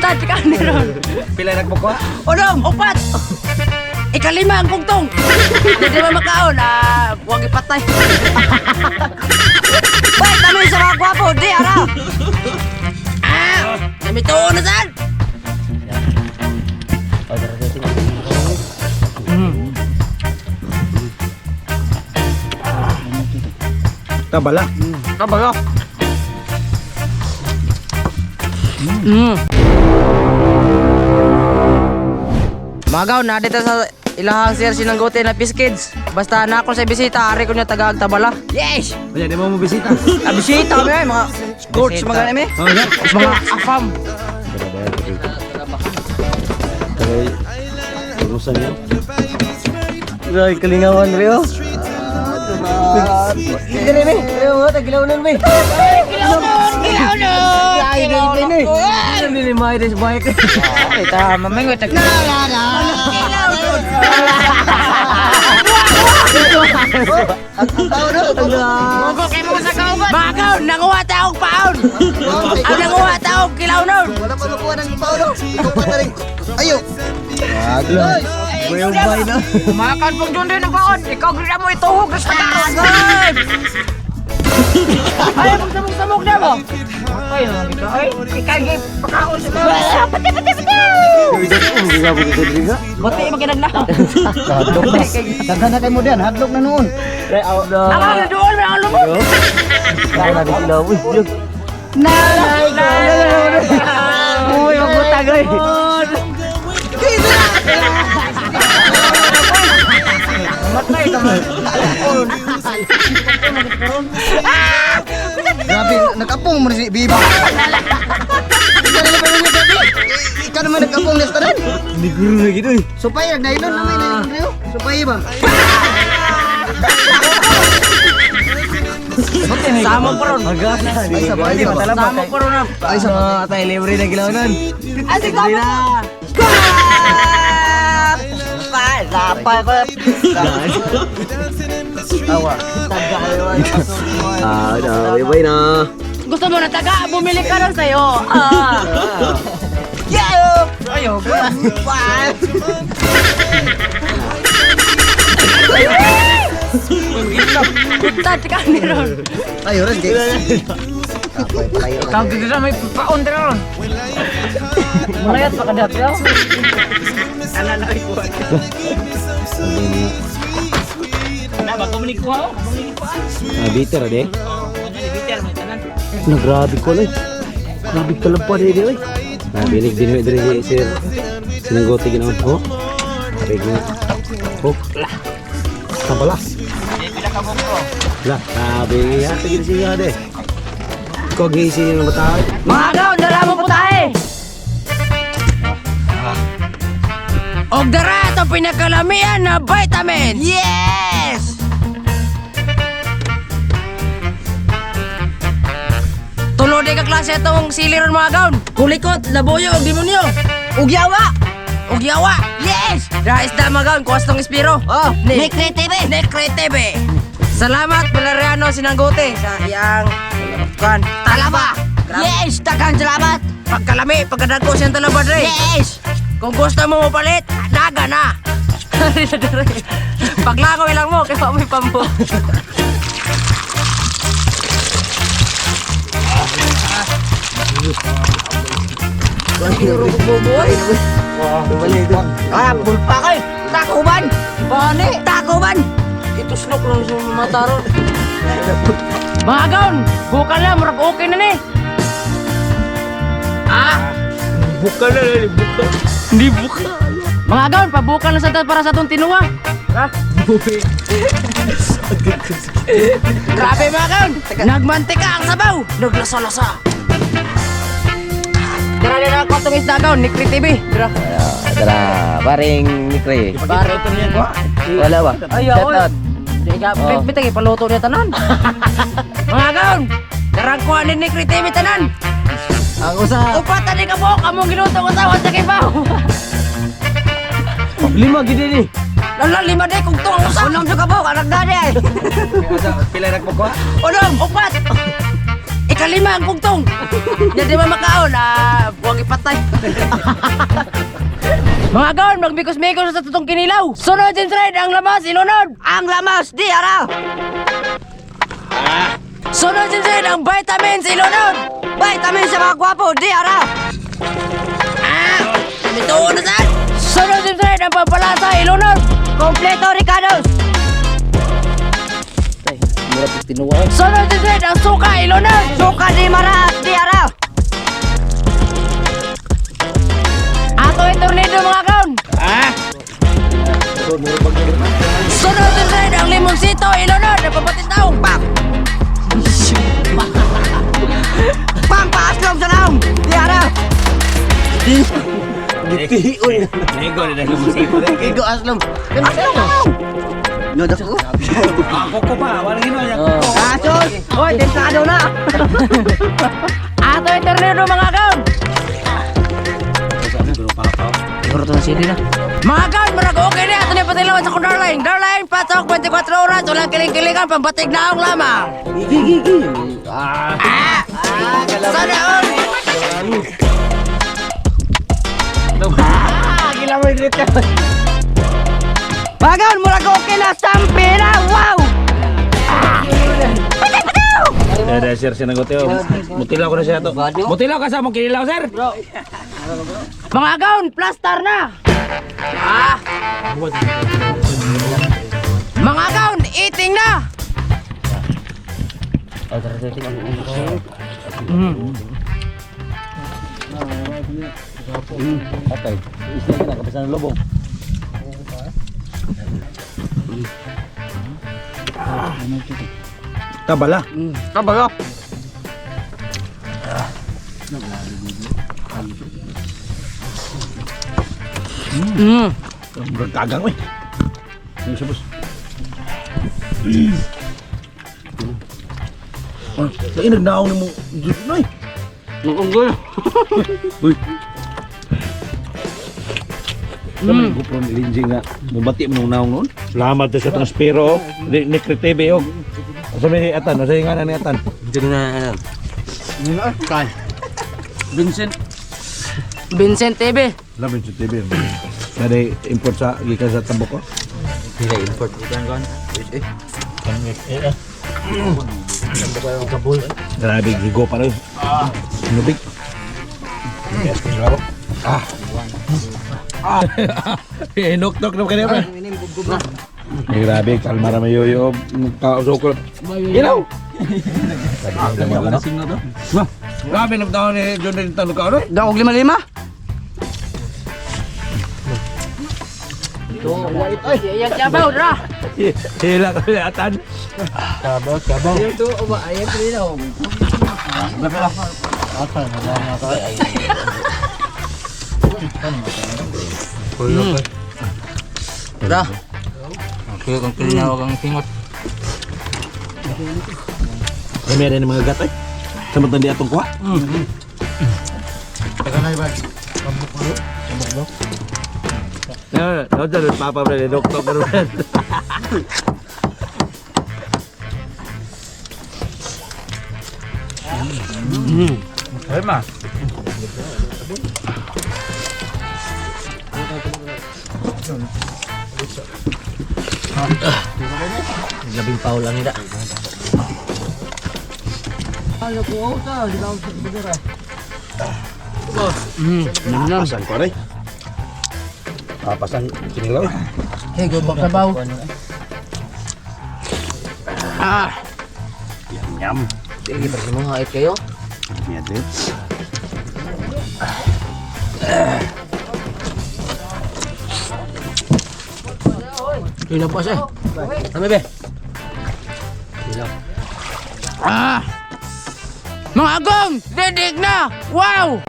Tad ka ni ron. Pila nagbuko? Odong, upat. Ikalima ang kungtong. Hindi mo makaon, huwag ipatay. Baik kami sa mga gwapo, di ara. Namituon na saan? Kabala. Kabala. Magaw na dito sa ilahang sir sinanggote na Piskids. Basta na ako sa bisita, ari ko niya tagaag tabala. Yes! Wala, di mo bisita. Bisita kami ay mga coach mga nami. Oh, ya. Mga afam. Tagay. Urusan niyo. Ay, kalingawan rin oh. Hindi rin eh. Ayaw mo, tagilawnan mo eh. Kilaunon! Ay, hindi eh. Hindi ni Maya des Mike. Ay, tama, may nga tag... Magaw, nanguha taong paon! Ang nanguha taong kilaunon! Wala pa makuha ng paulo. Ikaw pa na rin. Ayo. Agla. Bayong bay na. Makan pong doon din ang paon! Ikaw gila mo ituhog na sa tagaag! Ay, magsamog-samog na mo! Ay, ito ay, ikagay pakaon sa mga! Pati! Hindi ka po dito dito. Bati, maginag na! Hadlok na. Daghan na kayo mo diyan. Hadlok na noon. Ako na doon, may ang lumot! Kaya na di sila. Uy, Nalay ko! uy, magmutagay. Matay ka man! Grabe, nag-apong mo na si Bibi. Ikaw naman nag-apong na sa Hindi guru na gitu eh. Supaya nagdailon naman na yun. Supaya ba? Sama po ron! Agad na. Ay, sabay Hindi ba? matalabat. Sama po ron! Ay, sa tayo libre na gilawnan. Ate, sama po! Lapay ko! Awa. Bye-bye na. Gusto mo na taga? Bumili ka rin sa'yo! Ayaw ka. Tad ka ni ron! Ayaw rin, guys. Kang dito na may paon din ron! Mulayat pa kadap yaw! Ala na rin kuha! Na, magkuminig ko ha? Bitter ade. Bitter, may tanan. Grabe ko lang. Grabe ka lang pa dito eh. Binig din diri sir. Sinanggote ginaon ho. Sabi nga. Oh. Kabala. Pila ka mo ko. Lah, sabi nga tigil siya de. Ko gisi ng bata. Mga agaw, dara mo po tayo! Og dara ito pinakalamian na vitamin! Yes! Tulo di ka klase itong siliron mga agaw. Kulikot, laboyo, og demonyo. Ugyawa! Ugyawa! Yes! Dara isda mga agaw, kuwas tong ispiro. Oh, Nekre TV! Nekre TV! Salamat Valeriano Sinanggote sa iyang kan talaba. Yes, takan salamat. Pagkalami, pagkadago siyang talaba dre. Yes. Kung gusto mo mapalit, naga na. Paglangoy lang mo, kaya may pambo. Bulpa kay. Takuban. Bani. Takuban. Ito slok lang sa mata ron. Mga gaon, bukan lang, murag okay na ni. Buka na buka. Hindi buka. Mga gaon, pabukan na sa para sa itong tinuwa. Grabe mga gaon, nagmantika ang sabaw, naglasa-lasa. Tara na ako itong isda gaon, Nikri TV. Tara, paring Nikri. Pare ito niyan. Wala ba? Ayaw, bitang ipaluto niya tanan. Mga gaon, darang kuha ni Nikri TV tanan. Ang usa. Upat tadi ka buhok, among giluto ko tawad sa kibaw. 5 gini ni. Ala, 5 day kung tong usa. Unom sa kabok, anak dadi ay. Pila nagpagkuha? Unom, upat. Ikalima ang kugtong. Jadi mamakaon, huwag ipatay. Mga gaon, magbikos-mikos sa tutong kinilaw. Sunod din trade, ang lamas, ilunod. Ang lamas, di ara. Sunod din trade, ang vitamins, ilunod. Vitamins sa mga gwapo, di ara. Ito na saan? Sunod din trade, ang pampalasa, ilunod. Kompleto, Ricardos. Sunod din trade, ang suka, ilunod. Suka di maraat, di ara. Ato yung tornado mga kaon. Sunod din trade, ang limonsito, ilunod. Napapatit taong, pam. Pam, paaslom sa naong, di ara. Nego na dahil musiko. Igo aslom. No, dako. Koko pa, walang hino niya. Asos. Hoy, tensado na. Ato yung tornado mga kaon. Siguro to na sili na. Mga kaon, marag okay na. Ito na patilawan sa kong Darling. Darling, patok 24 oras. Walang kiling-kilingan, pambatig na ang lamang. Gigi. Sana all. Gila mo yung ka. Mga kaon, marag okay na. Sampira, wow. Ada sir sinagot yo. Mutilaw ko na siya to. Mutilaw ka sa mong kinilaw sir. Mga kaon, plaster na. Mga kaon, eating na. Patay. Isla ka na kapisan ng lobong. Tabala. Kabalo. Berdagang weh. Ini sebus. Oh, ini nagnaong ni mo. Noy. Nungunggoy. Uy. Kamu GoPro ni Linjing nga mubati mo naong noon. Salamat sa transpiro ni Kretebe og. Asa may atan, asa nga na ni atan. Dito na. Kay. Vincent. Vincent TV. Lamin sa TV. Dari import sa gikan sa Tambok ko. Sila import ikan kon. Grabe gigo pa rin. Nubig. Yes, kinaro. Nok-nok na kanina pa. Grabe, kalma na may yoyo. Kausokol. Ginaw! Grabe, nagtaon ni John rin tanong ka, ano? Daog 5-5. Yang cabaw, ra. Hila ka na atan. Kabaw. Ito ba ayan rin ako. Dah. Oke, kung tinawag ang tingot. Ay, meron ng mga gatay. Samantang di atong kuha. Taganay ba? No, dyan, papa ba rin, doktor ba rin. Ay, ma. Labing paul lang ida. Papasan ko rin. Papasan kinilaw. Hey, gubak na baw. Yum. Sige, pag sumangait kayo. Yan din. Ilang pas eh. Ano be? Mga agong, didig na. Wow!